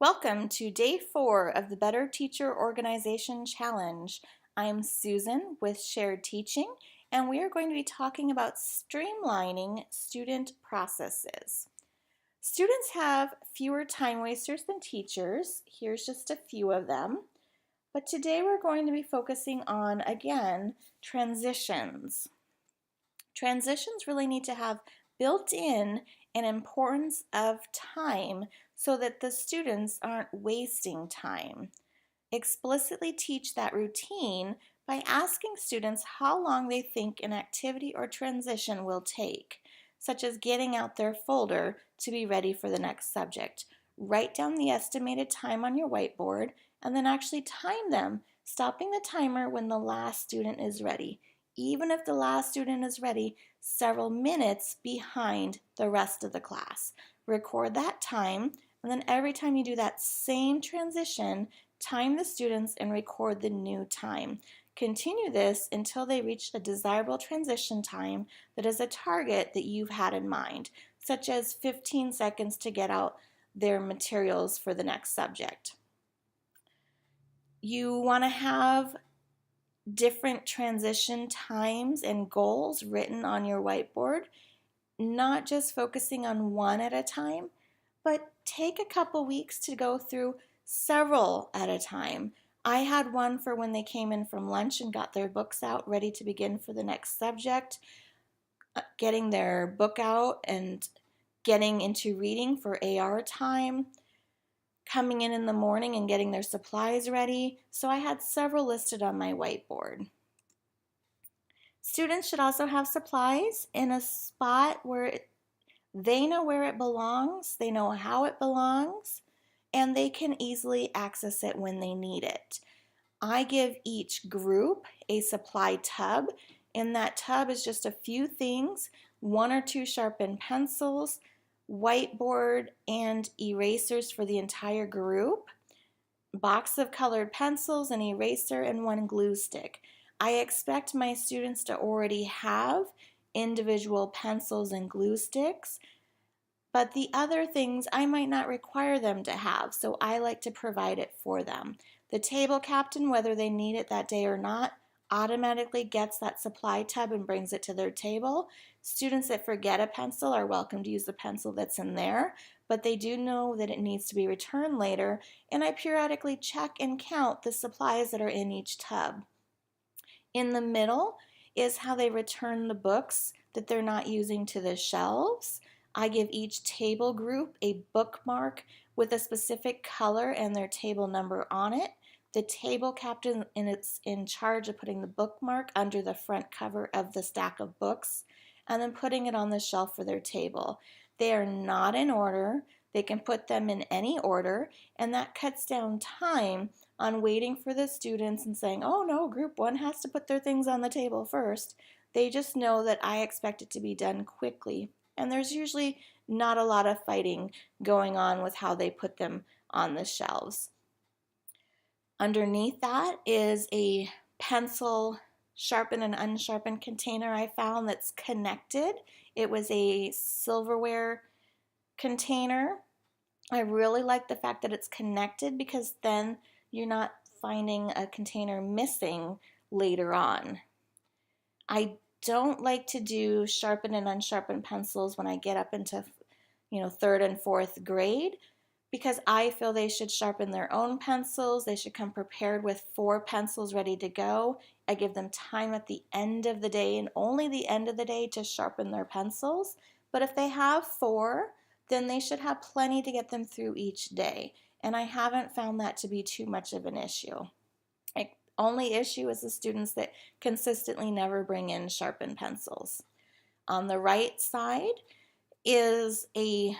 Welcome to day 4 of the Better Teacher Organization Challenge. I'm Susan with Shared Teaching, and we are going to be talking about streamlining student processes. Students have fewer time wasters than teachers. Here's just a few of them. But today we're going to be focusing on, again, transitions. Transitions really need to have built in an importance of time so that the students aren't wasting time. Explicitly teach that routine by asking students how long they think an activity or transition will take, such as getting out their folder to be ready for the next subject. Write down the estimated time on your whiteboard and then actually time them, stopping the timer when the last student is ready, even if the last student is ready several minutes behind the rest of the class. Record that time, and then every time you do that same transition, time the students and record the new time. Continue this until they reach a desirable transition time that is a target that you've had in mind, such as 15 seconds to get out their materials for the next subject. You want to have different transition times and goals written on your whiteboard, not just focusing on one at a time, but take a couple weeks to go through several at a time. I had one for when they came in from lunch and got their books out ready to begin for the next subject, getting their book out and getting into reading for AR time, coming in the morning and getting their supplies ready. So I had several listed on my whiteboard. Students should also have supplies in a spot where they know where it belongs, they know how it belongs, and they can easily access it when they need it. I give each group a supply tub. In that tub is just a few things, 1 or 2 sharpened pencils, whiteboard and erasers for the entire group, box of colored pencils, an eraser, and 1 glue stick. I expect my students to already have individual pencils and glue sticks, but the other things I might not require them to have, so I like to provide it for them. The table captain, whether they need it that day or not, automatically gets that supply tub and brings it to their table. Students that forget a pencil are welcome to use the pencil that's in there, but they do know that it needs to be returned later, and I periodically check and count the supplies that are in each tub. In the middle is how they return the books that they're not using to the shelves. I give each table group a bookmark with a specific color and their table number on it. The table captain is in charge of putting the bookmark under the front cover of the stack of books and then putting it on the shelf for their table. They are not in order. They can put them in any order, and that cuts down time on waiting for the students and saying, oh no, group 1 has to put their things on the table first. They just know that I expect it to be done quickly, and there's usually not a lot of fighting going on with how they put them on the shelves. Underneath that is a pencil sharpened and unsharpened container I found that's connected. It was a silverware container. I really like the fact that it's connected because then you're not finding a container missing later on. I don't like to do sharpened and unsharpened pencils when I get up into, 3rd and 4th grade, because I feel they should sharpen their own pencils. They should come prepared with 4 pencils ready to go. I give them time at the end of the day and only the end of the day to sharpen their pencils. But if they have 4, then they should have plenty to get them through each day. And I haven't found that to be too much of an issue. The only issue is the students that consistently never bring in sharpened pencils. On the right side is a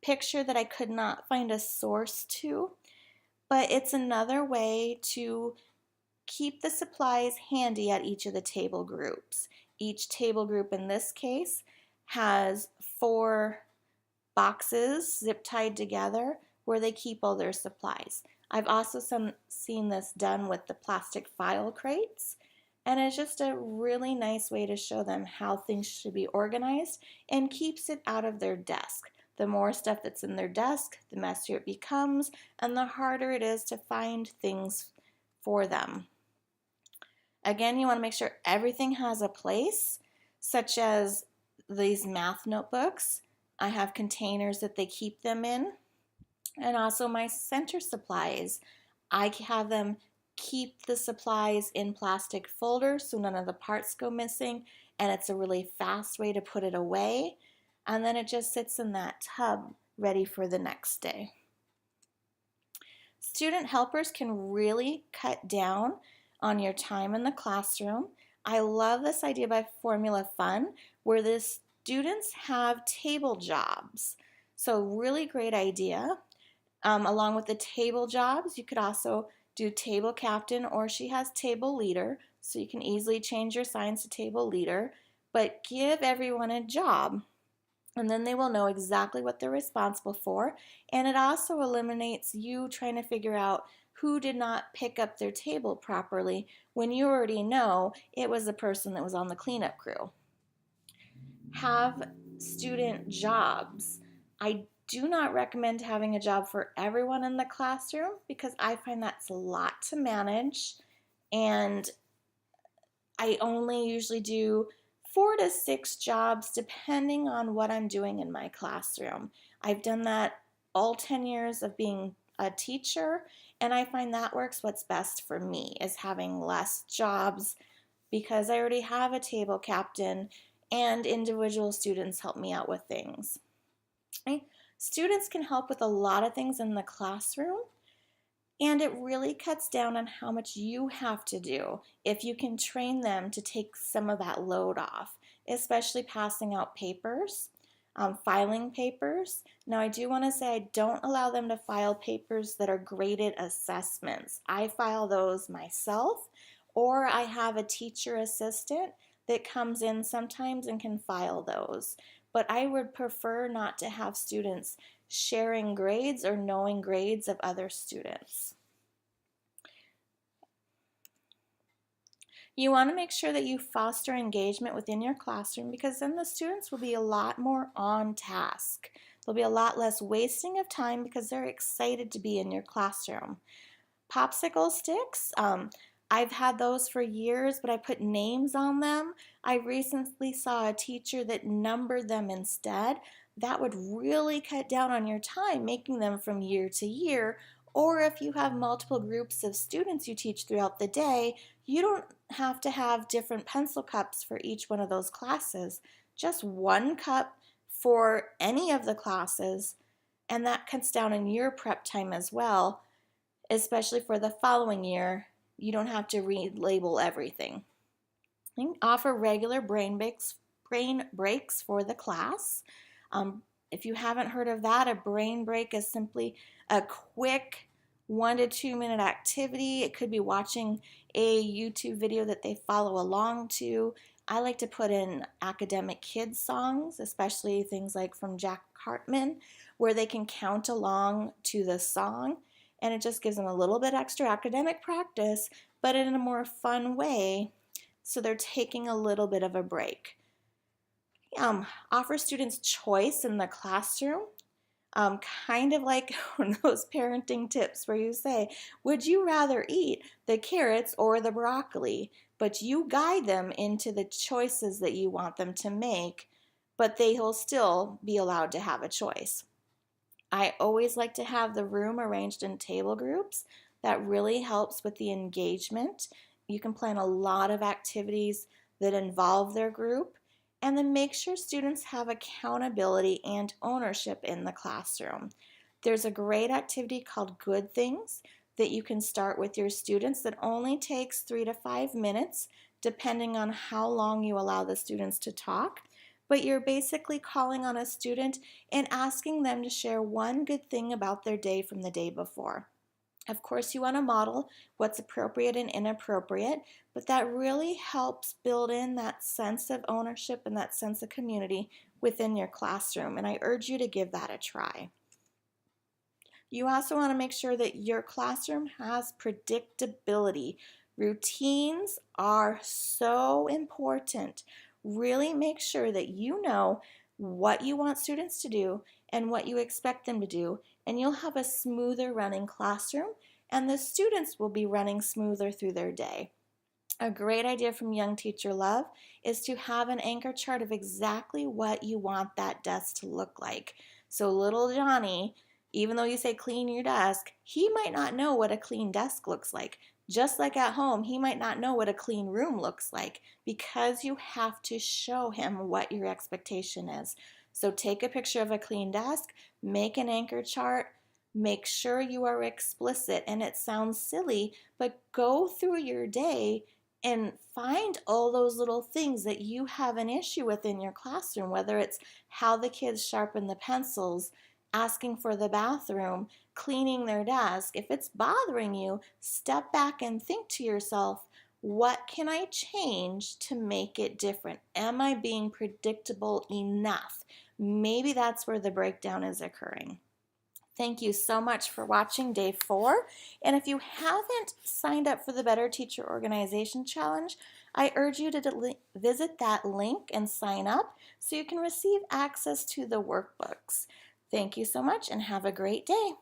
picture that I could not find a source to, but it's another way to keep the supplies handy at each of the table groups. Each table group in this case has 4 boxes zip tied together where they keep all their supplies. I've also seen this done with the plastic file crates, and it's just a really nice way to show them how things should be organized and keeps it out of their desk. The more stuff that's in their desk, the messier it becomes, and the harder it is to find things for them. Again, you want to make sure everything has a place, such as these math notebooks. I have containers that they keep them in, and also my center supplies. I have them keep the supplies in plastic folders so none of the parts go missing, and it's a really fast way to put it away. And then it just sits in that tub ready for the next day. Student helpers can really cut down on your time in the classroom. I love this idea by Formula Fun where the students have table jobs. So really great idea. Along with the table jobs, you could also do table captain, or she has table leader, so you can easily change your signs to table leader, but give everyone a job, and then they will know exactly what they're responsible for. And it also eliminates you trying to figure out who did not pick up their table properly when you already know it was the person that was on the cleanup crew. Have student jobs. I do not recommend having a job for everyone in the classroom because I find that's a lot to manage, and I only usually do 4 to 6 jobs depending on what I'm doing in my classroom. I've done that all 10 years of being a teacher, and I find that works what's best for me is having less jobs because I already have a table captain and individual students help me out with things. Okay? Students can help with a lot of things in the classroom, and it really cuts down on how much you have to do if you can train them to take some of that load off, especially passing out papers, filing papers. Now, I do want to say I don't allow them to file papers that are graded assessments. I file those myself, or I have a teacher assistant that comes in sometimes and can file those. But I would prefer not to have students sharing grades or knowing grades of other students. You want to make sure that you foster engagement within your classroom because then the students will be a lot more on task. There'll be a lot less wasting of time because they're excited to be in your classroom. Popsicle sticks, I've had those for years, but I put names on them. I recently saw a teacher that numbered them instead. That would really cut down on your time making them from year to year. Or if you have multiple groups of students you teach throughout the day, you don't have to have different pencil cups for each one of those classes. Just one cup for any of the classes, and that cuts down on your prep time as well, especially for the following year. You don't have to relabel everything. Offer regular brain breaks for the class. If you haven't heard of that, a brain break is simply a quick 1 to 2 minute activity. It could be watching a YouTube video that they follow along to. I like to put in academic kids songs, especially things like from Jack Hartman, where they can count along to the song, and it just gives them a little bit extra academic practice, but in a more fun way, so they're taking a little bit of a break. Offer students choice in the classroom. Kind of like one of those parenting tips where you say, would you rather eat the carrots or the broccoli? But you guide them into the choices that you want them to make, but they will still be allowed to have a choice. I always like to have the room arranged in table groups. That really helps with the engagement. You can plan a lot of activities that involve their group, and then make sure students have accountability and ownership in the classroom. There's a great activity called Good Things that you can start with your students that only takes 3 to 5 minutes, depending on how long you allow the students to talk. But you're basically calling on a student and asking them to share one good thing about their day from the day before. Of course, you want to model what's appropriate and inappropriate, but that really helps build in that sense of ownership and that sense of community within your classroom, and I urge you to give that a try. You also want to make sure that your classroom has predictability. Routines are so important. Really make sure that you know what you want students to do and what you expect them to do, and you'll have a smoother running classroom, and the students will be running smoother through their day. A great idea from Young Teacher Love is to have an anchor chart of exactly what you want that desk to look like. So little Johnny, even though you say clean your desk, he might not know what a clean desk looks like. Just like at home, he might not know what a clean room looks like because you have to show him what your expectation is. So take a picture of a clean desk, make an anchor chart, make sure you are explicit, and it sounds silly, but go through your day and find all those little things that you have an issue with in your classroom, whether it's how the kids sharpen the pencils, asking for the bathroom, cleaning their desk. If it's bothering you, step back and think to yourself, what can I change to make it different? Am I being predictable enough? Maybe that's where the breakdown is occurring. Thank you so much for watching day 4. And if you haven't signed up for the Better Teacher Organization Challenge, I urge you to visit that link and sign up so you can receive access to the workbooks. Thank you so much and have a great day.